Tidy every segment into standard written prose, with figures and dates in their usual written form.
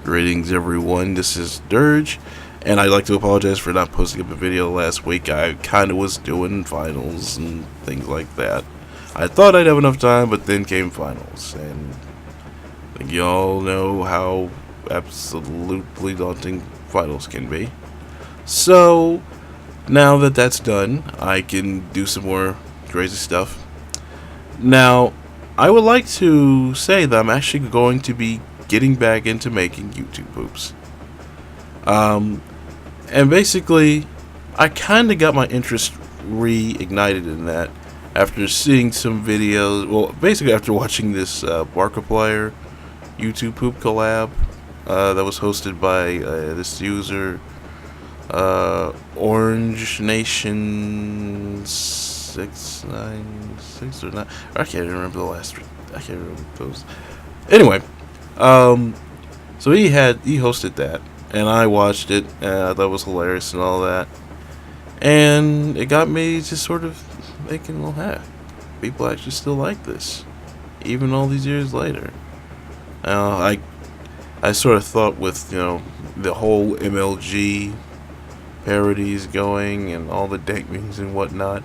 Greetings everyone, this is Dirge, and I'd like to apologize for not posting up a video last week. I kinda was doing finals and things like that. I thought I'd have enough time, but then came finals, and I think you all know how absolutely daunting finals can be. So, now that that's done, I can do some more crazy stuff. Now, I would like to say that I'm actually going to be getting back into making YouTube poops. And basically, I kind of got my interest reignited in that after seeing some videos. Well, basically after watching this Markiplier YouTube poop collab that was hosted by this user, Orange Nation 696 or not. I can't remember the last. I can't remember those. Anyway. So he hosted that, and I watched it, and I thought it was hilarious and all that, and it got me just sort of thinking, well, hey, people actually still like this, even all these years later. I sort of thought with, the whole MLG parodies going and all the dank memes and whatnot,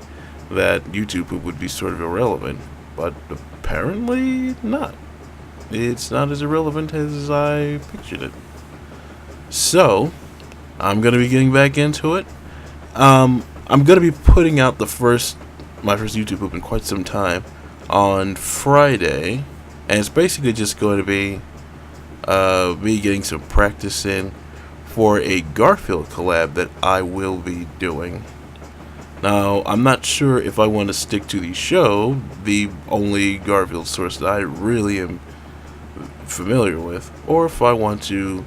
that YouTube poop would be sort of irrelevant, but apparently not. It's not as irrelevant as I pictured it. So, I'm going to be getting back into it. I'm going to be putting out my first YouTube poop in quite some time on Friday. And it's basically just going to be me getting some practice in for a Garfield collab that I will be doing. Now, I'm not sure if I want to stick to the show, the only Garfield source that I really am familiar with, or if I want to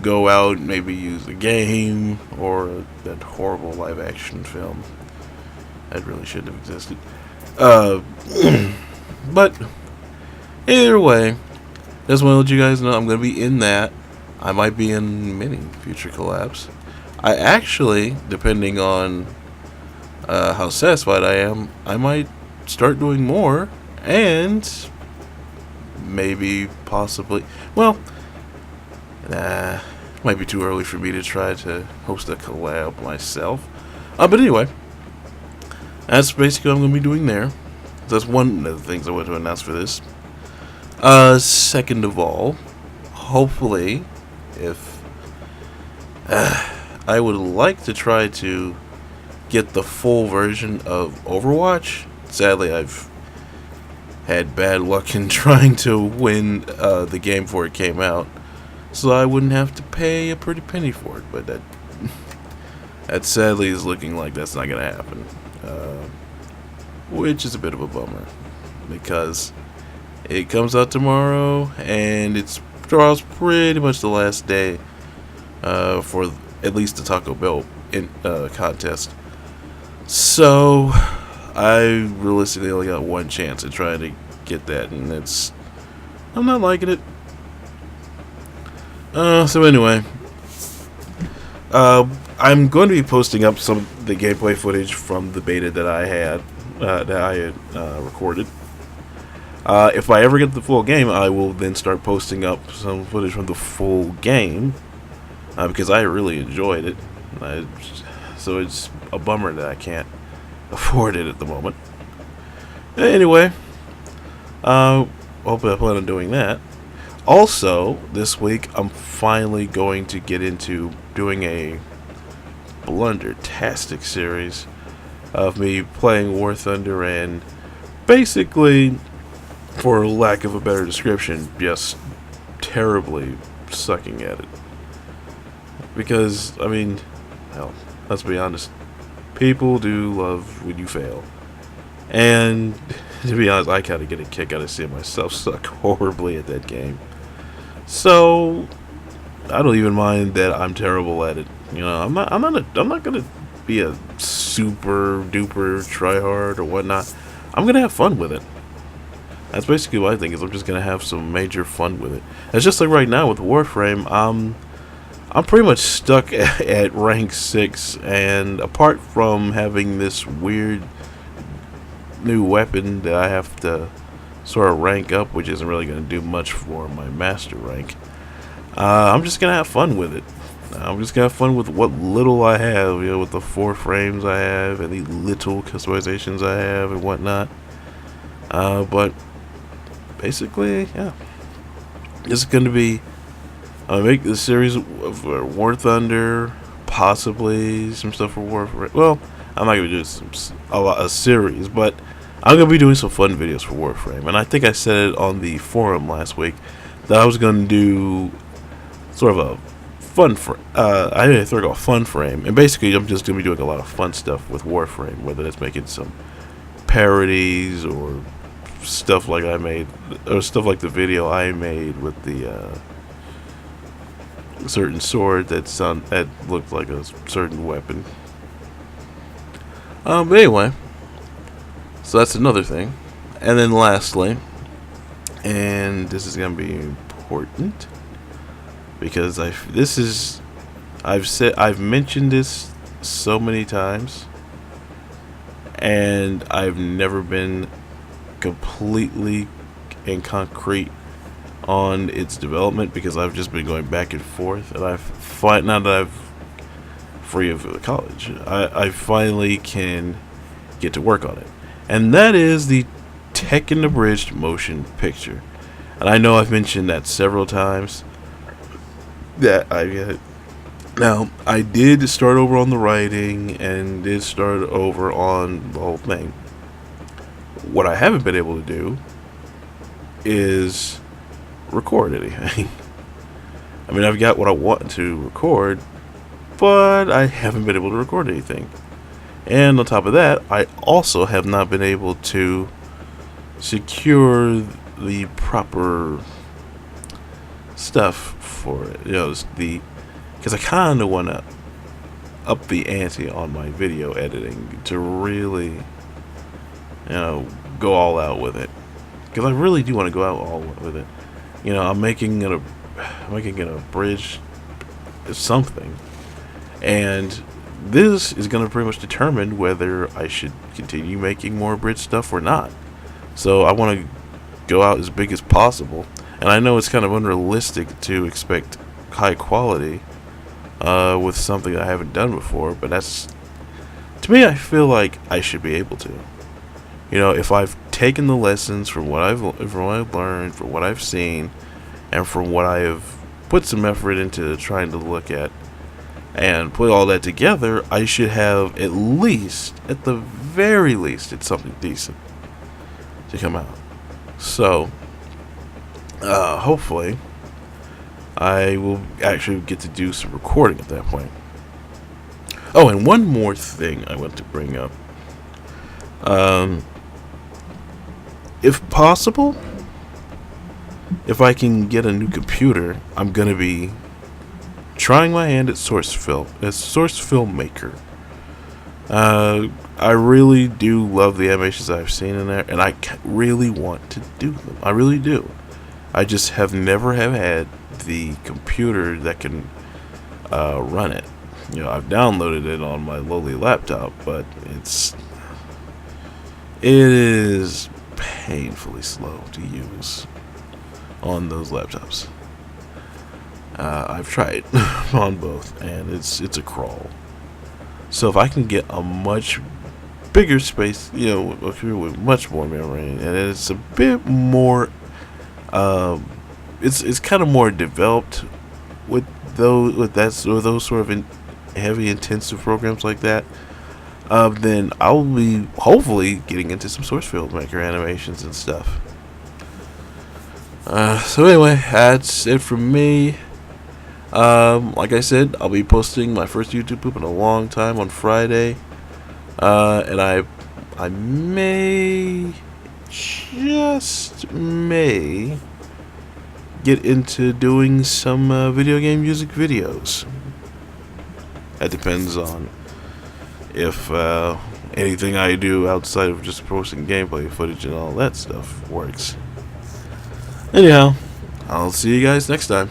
go out and maybe use a game or that horrible live action film that really shouldn't have existed. But either way, just want to let you guys know I'm going to be in that. I might be in many future collabs. I actually, depending on how satisfied I am, I might start doing more, and maybe, possibly, well, it might be too early for me to try to host a collab myself. But anyway, that's basically what I'm going to be doing there. That's one of the things I want to announce for this. Second of all, hopefully, if I would like to try to get the full version of Overwatch. Sadly, I've had bad luck in trying to win the game before it came out, so I wouldn't have to pay a pretty penny for it. But that sadly is looking like that's not gonna happen, which is a bit of a bummer because it comes out tomorrow and it's pretty much the last day for at least the Taco Bell contest. So I realistically only got one chance at trying to get that, and I'm not liking it. So anyway, I'm going to be posting up some of the gameplay footage from the beta that I had recorded. If I ever get the full game, I will then start posting up some footage from the full game, because I really enjoyed it. So it's a bummer that I can't afford it at the moment. Anyway, hopefully I plan on doing that. Also, this week I'm finally going to get into doing a Blundertastic series of me playing War Thunder and basically, for lack of a better description, just terribly sucking at it. Because, I mean, hell, let's be honest, people do love when you fail. And to be honest, I kind of get a kick out of seeing myself suck horribly at that game. So I don't even mind that I'm terrible at it. I'm not gonna be a super duper tryhard or whatnot. I'm gonna have fun with it. That's basically what I think. Is I'm just gonna have some major fun with it. It's just like right now with Warframe. I'm pretty much stuck at rank 6, and apart from having this weird new weapon that I have to sort of rank up, which isn't really going to do much for my master rank, I'm just gonna have fun with it. I'm just gonna have fun with what little I have, with the 4 frames I have and the little customizations I have and whatnot. But basically, yeah, this is gonna be. I'll make the series of War Thunder, possibly some stuff for Warframe. Well, I'm not gonna do a series, but I'm gonna be doing some fun videos for Warframe. And I think I said it on the forum last week that I was gonna do sort of a I didn't throw a fun frame, and basically I'm just gonna be doing a lot of fun stuff with Warframe, whether that's making some parodies or stuff like I made, or stuff like the video I made with the certain sword that looked like a certain weapon. But anyway, so that's another thing, and then lastly, and this is gonna be important. Because I've mentioned this so many times, and I've never been completely and concrete on its development because I've just been going back and forth, and now that I'm free of college, I finally can get to work on it, and that is the Tekken Abridged motion picture. And I know I've mentioned that several times. Now, I did start over on the writing and did start over on the whole thing. What I haven't been able to do is record anything. I mean, I've got what I want to record, but I haven't been able to record anything. And on top of that, I also have not been able to secure the proper stuff for it, because I kind of want to up the ante on my video editing to really, go all out with it, because I really do want to go out all with it. I'm making it a bridge something, and this is going to pretty much determine whether I should continue making more bridge stuff or not. So I want to go out as big as possible. And I know it's kind of unrealistic to expect high quality with something I haven't done before, but to me, I feel like I should be able to. If I've taken the lessons from what I've learned, from what I've seen, and from what I have put some effort into trying to look at, and put all that together, I should have at the very least, it's something decent to come out. So hopefully I will actually get to do some recording at that point. Oh, and one more thing I want to bring up. If possible, if I can get a new computer, I'm going to be trying my hand at Source Filmmaker. I really do love the animations I've seen in there, and I really want to do them. I really do. I just have never had the computer that can run it. I've downloaded it on my lowly laptop, but it is painfully slow to use on those laptops. I've tried on both, and it's a crawl. So if I can get a much bigger space, a computer with much more memory, and it's a bit more, it's kind of more developed with those sort of heavy intensive programs like that. Then I'll be hopefully getting into some Source Filmmaker animations and stuff. So anyway, that's it from me. Like I said, I'll be posting my first YouTube poop in a long time on Friday. And I just may get into doing some video game music videos. That depends on if anything I do outside of just posting gameplay footage and all that stuff works. Anyhow, I'll see you guys next time.